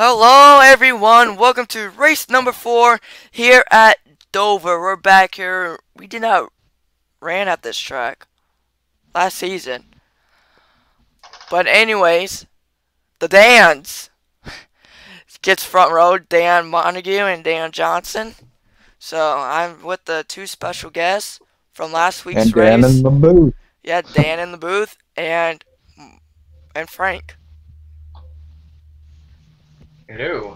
Hello everyone, welcome to race number 4 here at Dover. We're back here. We did not ran at this track last season. But anyways, the Dans gets front row, Dan Montague and Dan Johnson. So I'm with the two special guests from last week's race. And Dan in the booth. Yeah, Dan in the booth and Frank. Hello.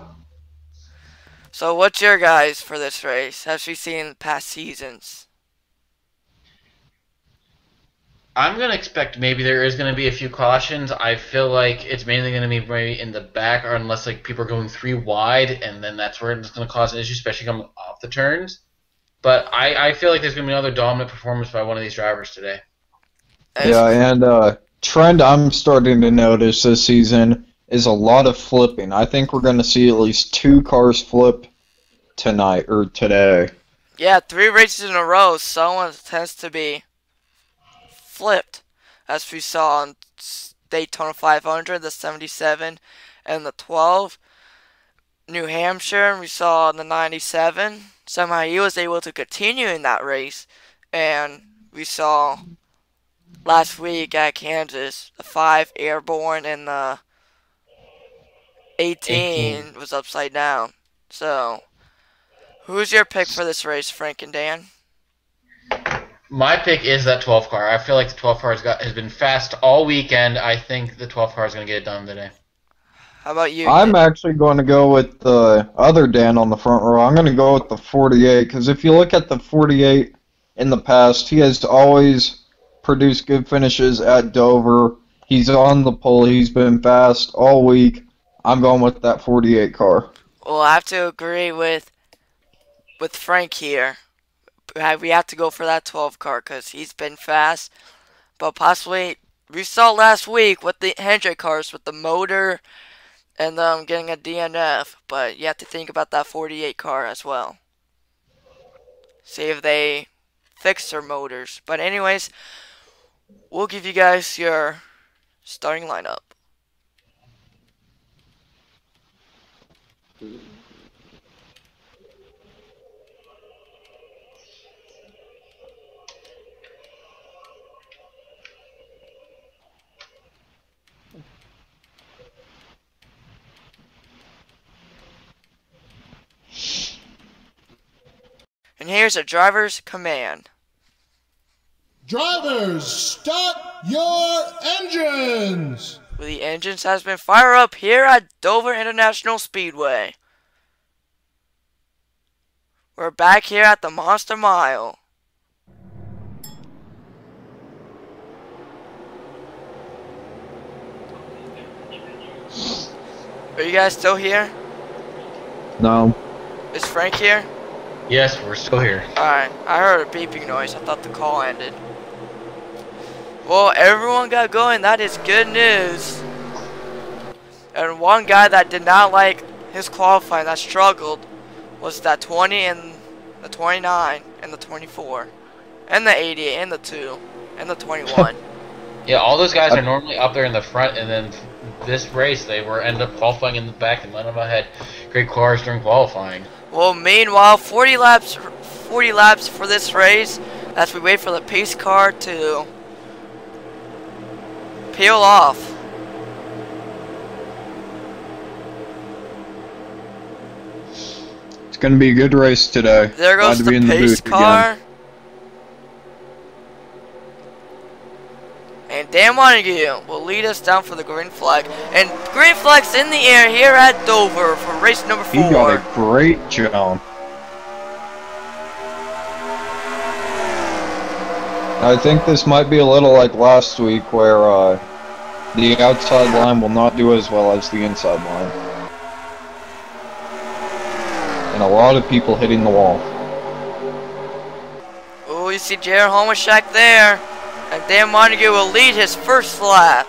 So what's your guys for this race? Have you seen past seasons? I'm going to expect maybe there is going to be a few cautions. I feel like it's mainly going to be maybe in the back, or unless like people are going 3 wide, and then that's where it's going to cause an issue, especially coming off the turns. But I feel like there's going to be another dominant performance by one of these drivers today. Yeah, and trend I'm starting to notice this season is a lot of flipping. I think we're going to see at least 2 cars flip tonight or today. Yeah, 3 races in a row. Someone tends to be flipped, as we saw on Daytona 500, the 77, and the 12. New Hampshire, we saw the 97. Somehow he was able to continue in that race, and we saw last week at Kansas, the 5 airborne and the 18 was upside down. So, who's your pick for this race, Frank and Dan? My pick is that 12 car. I feel like the 12 car has been fast all weekend. I think the 12 car is going to get it done today. How about you? I'm actually going to go with the other Dan on the front row. I'm going to go with the 48, because if you look at the 48 in the past, he has always produced good finishes at Dover. He's on the pole. He's been fast all week. I'm going with that 48 car. Well, I have to agree with Frank here. We have to go for that 12 car because he's been fast. But possibly, we saw last week with the Hendrick cars with the motor and them getting a DNF. But you have to think about that 48 car as well. See if they fix their motors. But anyways, we'll give you guys your starting lineup. And here's a driver's command. Drivers, start your engines! The engines has been fired up here at Dover International Speedway. We're back here at the Monster Mile. Are you guys still here? No. Is Frank here? Yes, we're still here. Alright, I heard a beeping noise. I thought the call ended. Well, everyone got going. That is good news. And one guy that did not like his qualifying, that struggled, was that 20 and the 29 and the 24. And the 88 and the 2 and the 21. Yeah, all those guys are normally up there in the front, and then this race they ended up qualifying in the back, and none of them had great cars during qualifying. Well, meanwhile, 40 laps for this race as we wait for the pace car to peel off. It's going to be a good race today. There goes the pace car. Again. And Dan Montague will lead us down for the green flag. And green flag's in the air here at Dover for race number 4. He got a great jump. I think this might be a little like last week where the outside line will not do as well as the inside line. And a lot of people hitting the wall. Oh, you see Jared Homashak there. And Dan Montague will lead his first lap.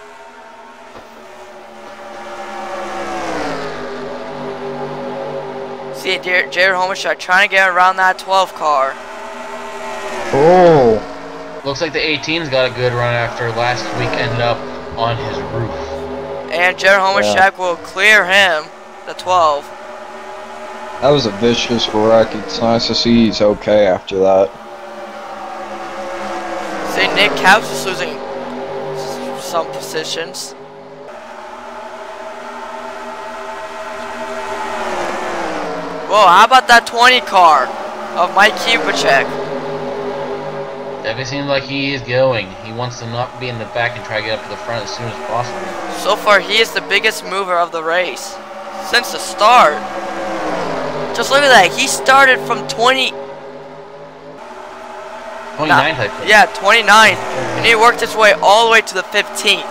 See Jared Homashak trying to get around that 12 car. Oh. Looks like the 18's got a good run after last week ended up on his roof. And Jared Homashak will clear him. the 12. That was a vicious wreck. It's nice to see he's okay after that. See, Nick Caps is losing some positions. Whoa, how about that 20 car of Mike Kubicek? Definitely seems like he is going. He wants to not be in the back and try to get up to the front as soon as possible. So far, he is the biggest mover of the race since the start. Just look at that. He started from 29th, 29th, I think. yeah, 29th, and he worked his way all the way to the 15th.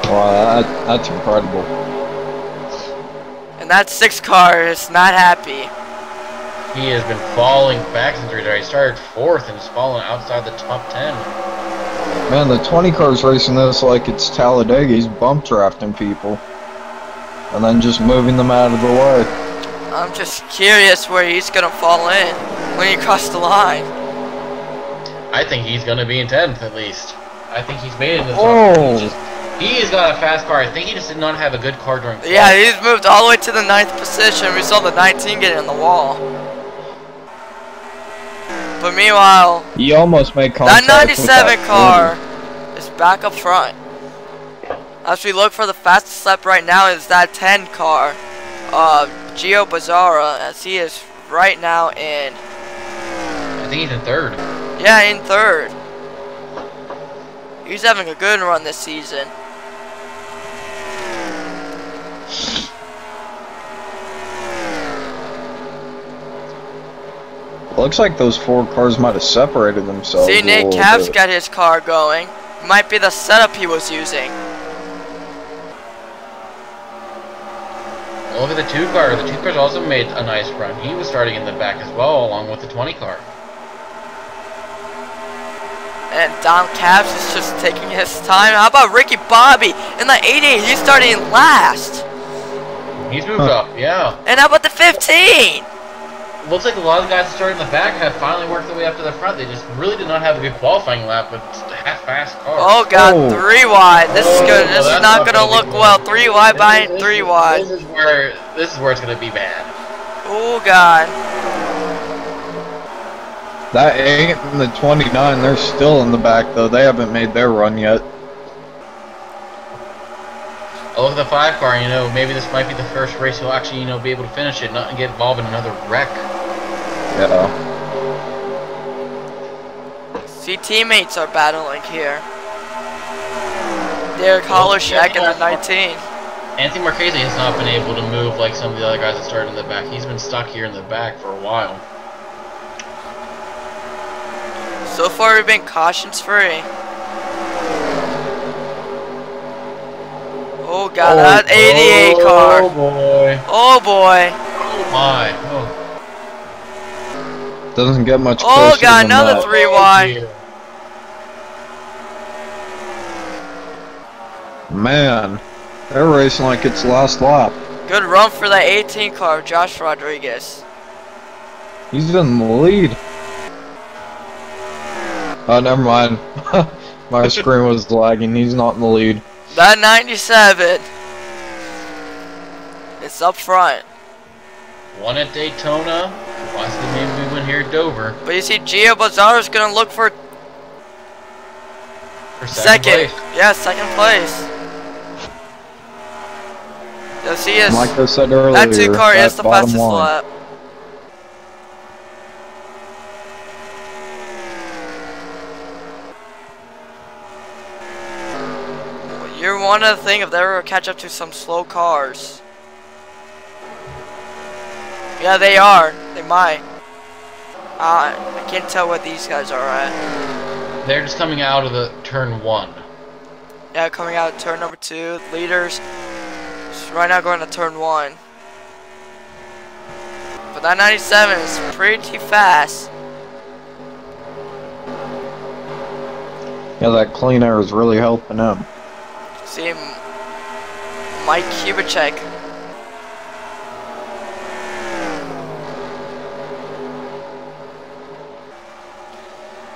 Wow, that's incredible. And that 6 car is not happy. He has been falling back since he started 4th and is falling outside the top 10. Man, the 20 car's racing this like it's Talladega. He's bump drafting people. And then just moving them out of the way. I'm just curious where he's gonna fall in when he crosses the line. I think he's going to be in 10th at least. I think he's made it in this Oh. He has got a fast car. I think he just did not have a good car during quali. Yeah, he's moved all the way to the 9th position. We saw the 19 get in the wall. But meanwhile, He almost made that contact 97 with that car is back up front. As we look for the fastest lap right now is that 10 car, Gio Bazzara, as he is right now in, I think he's in 3rd. yeah, in 3rd. He's having a good run this season. Looks like those 4 cars might have separated themselves. See, a Nick little Caps bit. got his car going. Might be the setup he was using. Look at the 2 car. The 2 car's also made a nice run. He was starting in the back as well, along with the 20 car. And Dom Caps is just taking his time. How about Ricky Bobby in the 88? He's starting last. He's moved up, yeah. And how about the 15? Looks like a lot of the guys that started in the back have finally worked their way up to the front. They just really did not have a good qualifying lap, but just a half-fast car. Oh god, Oh. 3 wide. This is good. This is that's not not gonna gonna look be well. good. 3 wide behind 3 wide. This is where it's gonna be bad. Oh god. That 8 and the 29, they're still in the back though. They haven't made their run yet. Oh, look at the 5 car. You know, maybe this might be the first race he'll actually, be able to finish it, not get involved in another wreck. Yeah. See, teammates are battling here. Derek Hollershek in the 19. Anthony Marchese has not been able to move like some of the other guys that started in the back. He's been stuck here in the back for a while. So far, we've been cautions free. Oh god, that 88 car. Oh boy. Oh boy. Oh my. Oh. Doesn't get much Oh closer god, than another that. 3 Oh, wide. dear. Man, they're racing like it's last lap. Good run for that 18 car, Josh Rodriguez. He's in the lead. Oh, never mind. My screen was lagging. He's not in the lead. That 97. It's up front. One at Daytona. Possibly maybe we win here at Dover. But you see, Gio Bazzara's gonna look for For second. place. Yeah, second place. You'll see his, Like I said earlier, that 2 car is the bottom fastest line. lap. You're one of the thing if they were to catch up to some slow cars. Yeah, they are. They might. I can't tell what these guys are at. They're just coming out of the turn 1. Yeah, coming out of turn number 2. Leaders just right now going to turn 1. But that 97 is pretty fast. Yeah, that clean air is really helping him. See Mike Kubicek.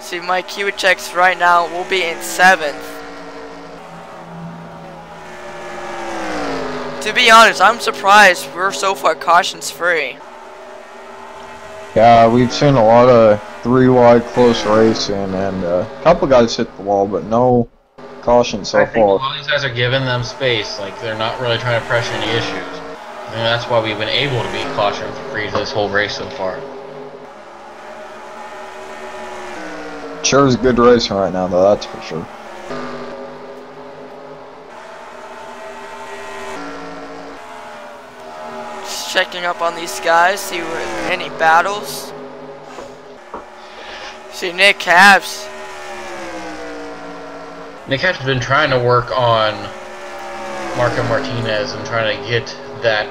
See, Mike Kubicek's right now will be in 7th. To be honest, I'm surprised we're so far cautions free. Yeah, we've seen a lot of 3 wide close racing, and a couple guys hit the wall, but no caution so I think far. all these guys are giving them space. Like, they're not really trying to pressure any issues. I think that's why we've been able to be caution free this whole race so far. Sure is good racing right now, though, that's for sure. Just checking up on these guys, see any battles. See Nick Caps. Nick has been trying to work on Marco Martinez and trying to get that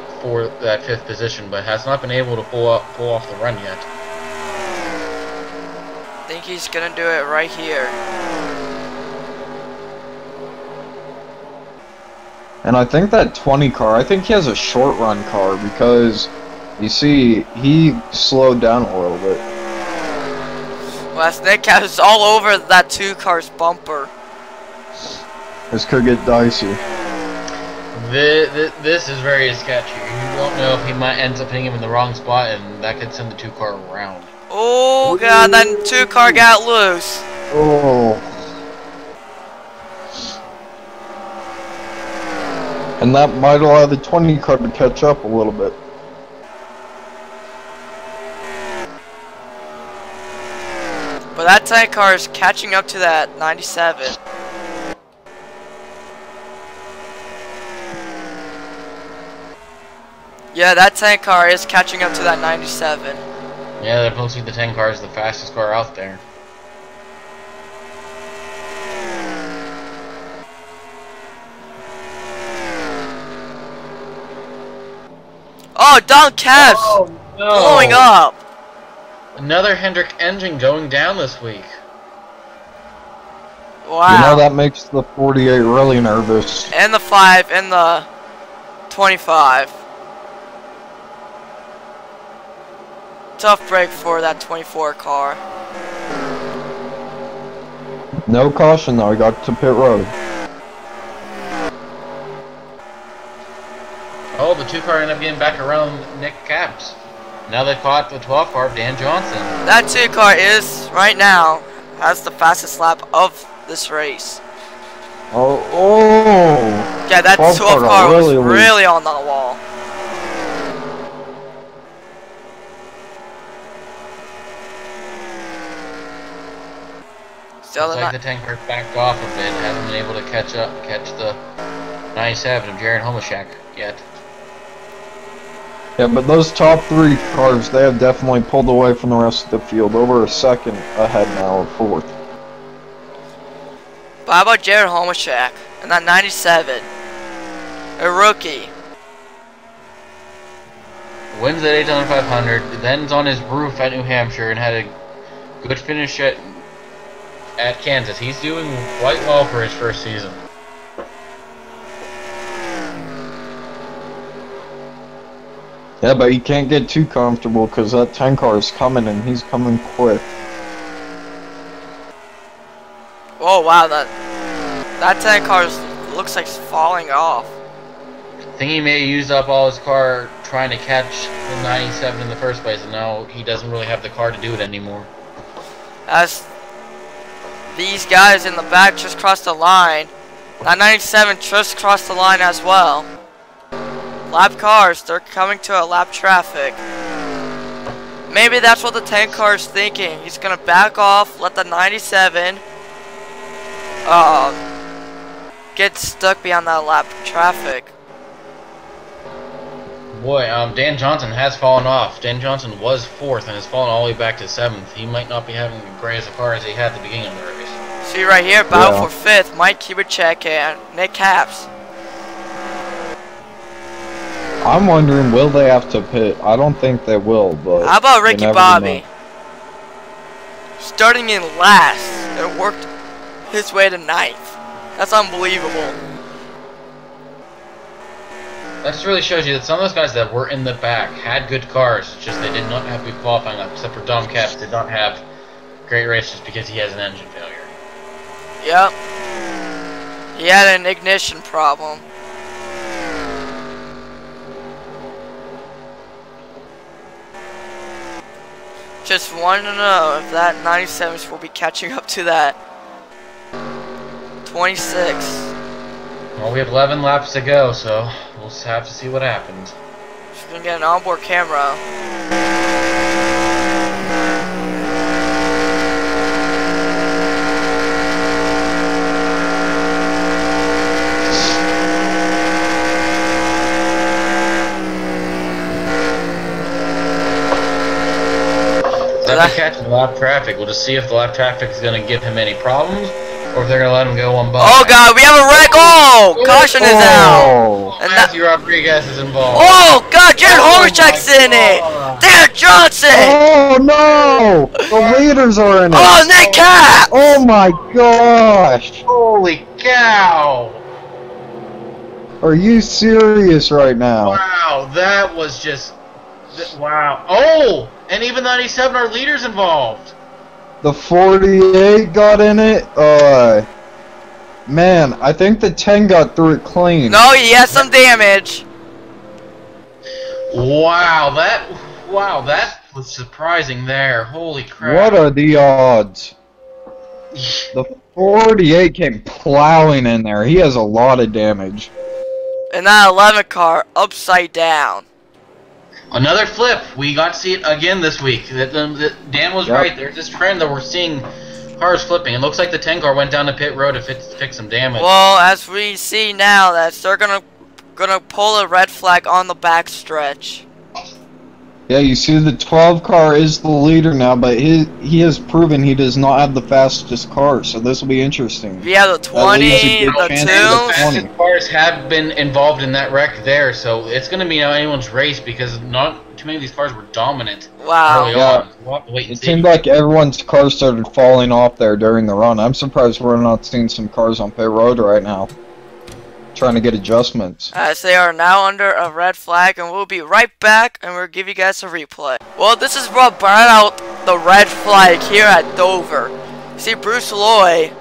fifth position, but has not been able to pull off the run yet. I think he's gonna do it right here. And I think that 20 car, I think he has a short run car because, you see, he slowed down a little bit. Well, that's Nick Caps is all over that 2 car's bumper. This could get dicey. This is very sketchy. You don't know if he might end up hitting him in the wrong spot, and that could send the 2 car around. Oh god, that 2 car got loose. Oh. And that might allow the 20 car to catch up a little bit. But that 10 car is catching up to that 97. Yeah, that 10 car is catching up to that 97. Yeah, they're posting the 10 car is the fastest car out there. Oh, Don Caps blowing up. Another Hendrick engine going down this week. Wow. You know, that makes the 48 really nervous. And the 5 and the 25. Tough break for that 24 car. No caution though, he got to pit road. Oh, the 2 car ended up getting back around Nick Caps. Now they caught the 12 car of Dan Johnson. That 2 car is, right now, has the fastest lap of this race. Oh. Yeah, that 12 car was really loose. really on the wall. Still Looks like the 10 car backed off a bit. Hasn't been able to catch the 97 of Jared Homashak yet. Yeah, but those top 3 cars, they have definitely pulled away from the rest of the field. Over a second ahead now of 4th. But how about Jared Homashak and that 97? A rookie. Wins the Daytona 500, then's on his roof at New Hampshire and had a good finish at Kansas. He's doing quite well for his first season. Yeah, but he can't get too comfortable because that 10 car is coming and he's coming quick. Oh wow, that 10 car looks like it's falling off. I think he may have used up all his car trying to catch the 97 in the first place, and now he doesn't really have the car to do it anymore. As these guys in the back just crossed the line, that 97 just crossed the line as well. Lap cars, they're coming to a lap traffic. Maybe that's what the 10 car is thinking. He's gonna back off, let the 97 get stuck behind that lap traffic. Boy, Dan Johnson has fallen off. Dan Johnson was 4th and has fallen all the way back to 7th. He might not be having as great as a car as he had at the beginning of the race. See right here, battle for 5th, Mike Kubicek and Nick Caps. I'm wondering, will they have to pit? I don't think they will, but... How about Ricky you never Bobby? know. Starting in last, and worked his way to 9th. That's unbelievable. That just really shows you that some of those guys that were in the back had good cars, it's just they did not have good qualifying laps, except for Dom Caps did not have great races because he has an engine failure. Yep. He had an ignition problem. just want to know if that 97s will be catching up to that 26. Well, we have 11 laps to go, so we'll just have to see what happens. Just gonna get an onboard camera. After catching lap traffic, we'll just see if the lap traffic is going to give him any problems, or if they're going to let him go on by. Oh god, we have a wreck! Oh! Caution is out! And Matthew Rodriguez is involved. Oh god, Jared Hornacek's in it! Derek Johnson! Oh no! The leaders are in it! Oh, Nick Cap! Oh my gosh! Holy cow! Are you serious right now? Wow, that was just... Wow. Oh! And even 97 are leaders involved. The 48 got in it? Man, I think the 10 got through it clean. No, he has some damage. Wow, that was surprising there. Holy crap. What are the odds? The 48 came plowing in there. He has a lot of damage. And that 11 car upside down. Another flip. We got to see it again this week. Dan was right. There's this trend that we're seeing cars flipping. It looks like the 10 car went down the pit road to fix some damage. Well, as we see now, that they're gonna pull a red flag on the back stretch. Yeah, you see the 12 car is the leader now, but he has proven he does not have the fastest car, so this will be interesting. Yeah, the 20, the 2. The fastest cars have been involved in that wreck there, so it's going to be anyone's race because not too many of these cars were dominant. Wow. Early on. We'll have to wait and It see. seemed like everyone's car started falling off there during the run. I'm surprised we're not seeing some cars on pit road right now, trying to get adjustments. As they are now under a red flag, and we'll be right back, and we'll give you guys a replay. Well, this is what brought out the red flag here at Dover. See, Bruce Loy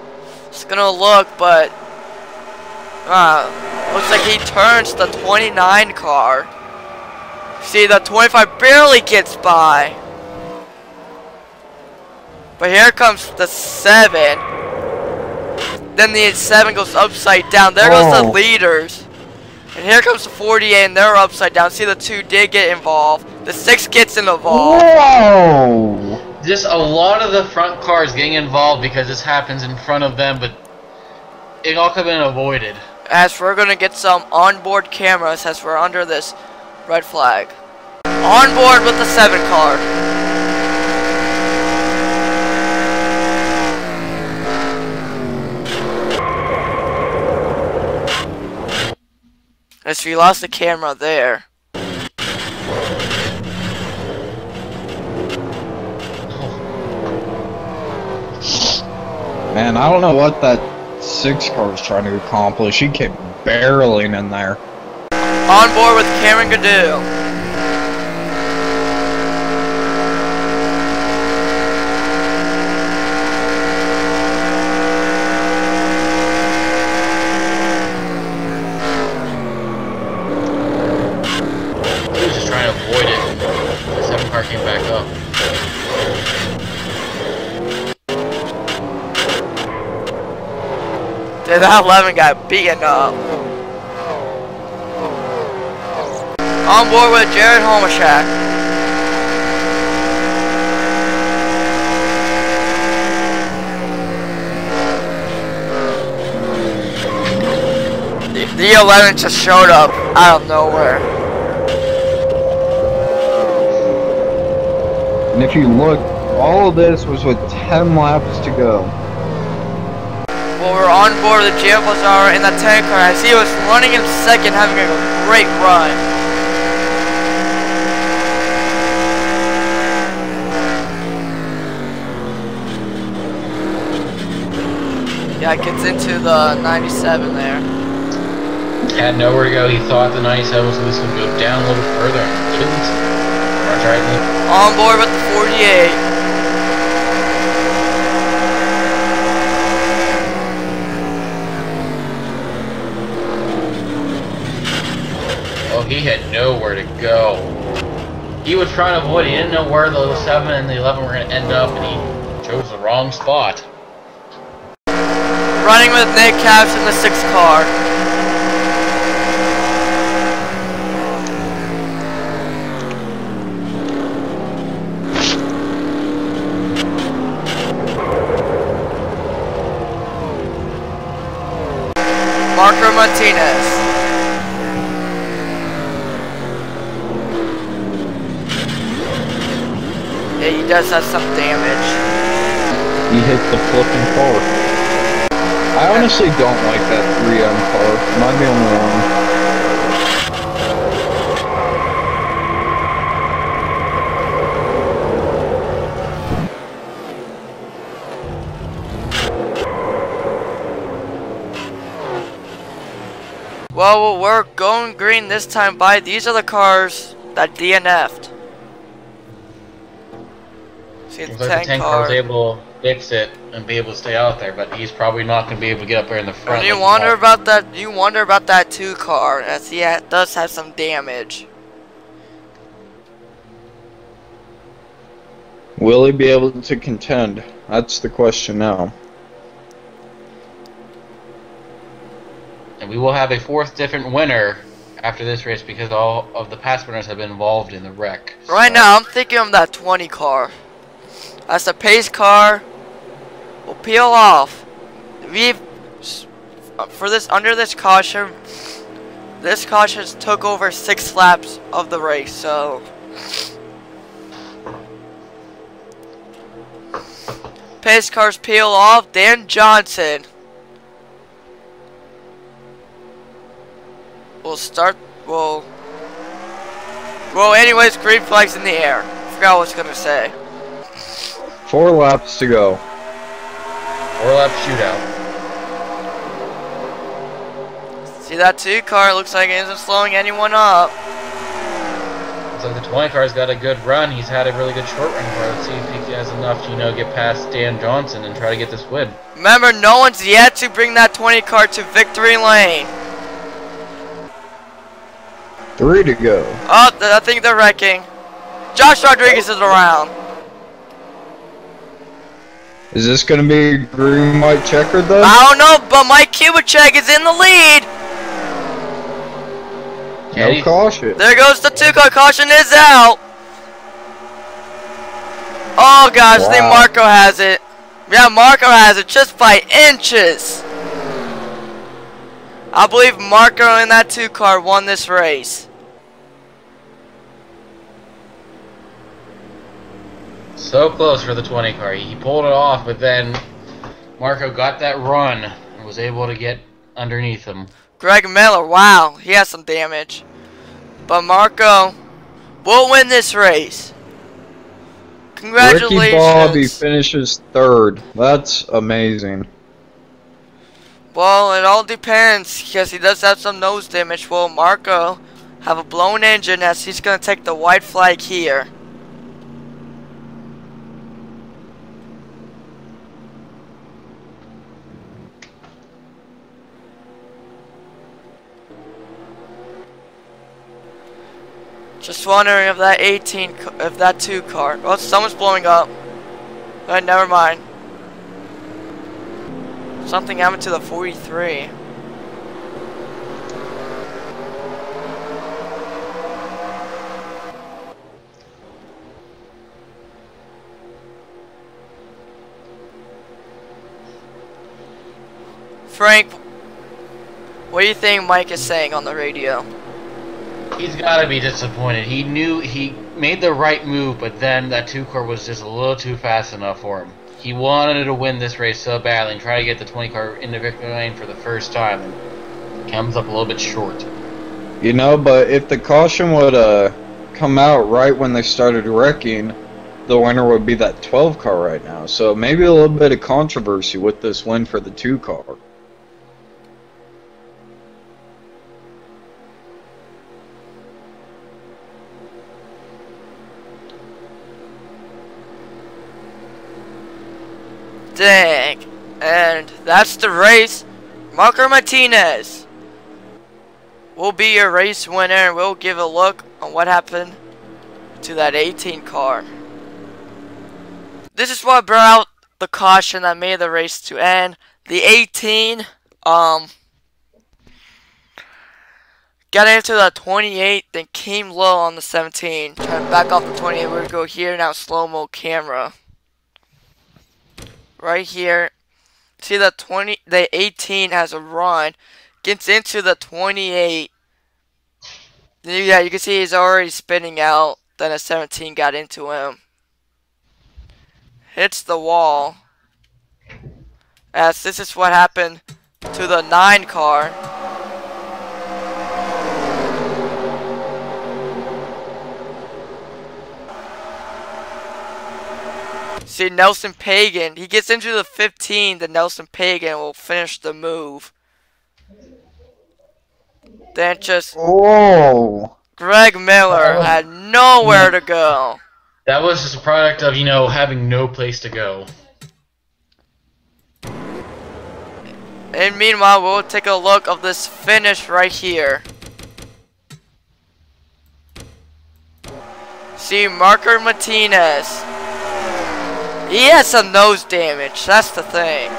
is gonna look, but looks like he turns the 29 car. See, the 25 barely gets by. But here comes the 7. Then the 7 goes upside down. There goes the leaders. And here comes the 48 and they're upside down. See, the 2 did get involved. The 6 gets involved. Whoa! Just a lot of the front cars getting involved because this happens in front of them, but it all could have been avoided. As we're going to get some onboard cameras as we're under this red flag. On board with the 7 car. As we lost the camera there. Man, I don't know what that 6 car is trying to accomplish. He came barreling in there. On board with Cameron Gadoo. He was just trying to avoid it. The 7 car came back up. Dude, that 11 got beaten up. On board with Jared Homashak. The 11 just showed up out of nowhere. And if you look, all of this was with 10 laps to go. Well, we're on board with the GM Plus R in the 10 car. I see he was running in second, having a great run. Yeah, it gets into the 97 there. Had nowhere to go. He thought the 97 was going to go down a little further. It didn't. Runs right in. On board with the 48. Oh, he had nowhere to go. He was trying to avoid. He didn't know where the 7 and the 11 were going to end up, and he chose the wrong spot. Running with Nick Caps in the 6th car. Marco Martinez. Yeah, he does have some damage. He hit the flipping car. I honestly don't like that 3M car. Am I the only one? Well, we're going green this time by. These are the cars that DNF'd. See the Looks like the 10 car was car. able to fix it and be able to stay out there, but he's probably not going to be able to get up there in the front. And you like wonder about that. You wonder about that 2 car, as he does have some damage. Will he be able to contend? That's the question now. And we will have a 4th different winner after this race because all of the past winners have been involved in the wreck. Right now, I'm thinking of that 20 car. That's the pace car. Will peel off. We've for this under this caution. This caution took over 6 laps of the race, so pace cars peel off. Dan Johnson will start. Well, anyways, green flags in the air. Forgot what I was gonna say. 4 laps to go. 4-lap shootout. See that 2 car? Looks like it isn't slowing anyone up. Looks like the 20 car's got a good run. He's had a really good short run for it. Let's see if he has enough to, get past Dan Johnson and try to get this win. Remember, no one's yet to bring that 20 car to victory lane. 3 to go. Oh, I think they're wrecking. Josh Rodriguez is around. Is this going to be green, white, checkered though? I don't know, but Mike Kubicek is in the lead. No caution. There goes the 2 car. Caution is out. Oh gosh, I think Marco has it. Yeah, Marco has it just by inches. I believe Marco in that 2 car won this race. So close for the 20 car. He pulled it off, but then Marco got that run and was able to get underneath him. Greg Miller, wow, he has some damage. But Marco will win this race. Congratulations. Ricky Bobby finishes 3rd. That's amazing. Well, it all depends, because he does have some nose damage. Will Marco have a blown engine as he's going to take the white flag here? Just wondering if that 18, if that 2 car. Oh, someone's blowing up. Alright, never mind. Something happened to the 43. Frank, what do you think Mike is saying on the radio? He's got to be disappointed. He knew he made the right move, but then that 2 car was just a little too fast enough for him. He wanted to win this race so badly and try to get the 20 car into victory lane for the first time, and comes up a little bit short. You know, but if the caution would come out right when they started wrecking, the winner would be that 12 car right now. So maybe a little bit of controversy with this win for the 2 car. Dang. And that's the race. Marco Martinez will be your race winner. We'll give a look on what happened to that 18 car. This is what brought out the caution that made the race to end. The 18, got into the 28, then came low on the 17. Trying to back off the 28. We're gonna go here now, slow-mo camera. Right here. See the 18 has a run. Gets into the 28. Yeah, you can see he's already spinning out. Then a 17 got into him. Hits the wall. As this is what happened to the 9 car. See Nelson Pagan, he gets into the 15, then Nelson Pagan will finish the move. Then just Oh. Greg Miller had nowhere to go. That was just a product of, having no place to go. And meanwhile, we'll take a look of this finish right here. See Marco Martinez. He has some nose damage, that's the thing.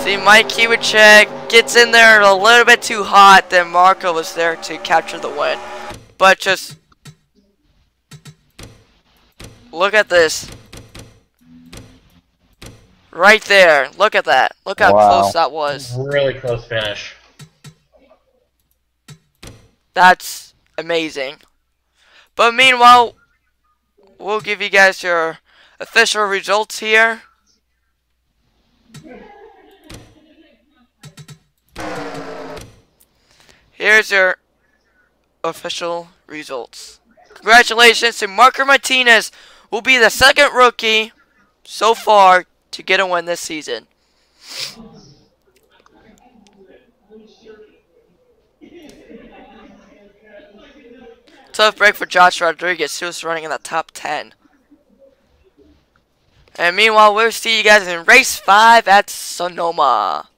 See Mike Kiwachek gets in there a little bit too hot, then Marco was there to capture the win. But just look at this. Right there, look at that. Look how close that was. Really close finish. That's amazing. But meanwhile, we'll give you guys your official results here. Here's your official results. Congratulations to Marco Martinez, who will be the second rookie so far to get a win this season. Tough break for Josh Rodriguez, who was running in the top 10. And meanwhile, we'll see you guys in race 5 at Sonoma.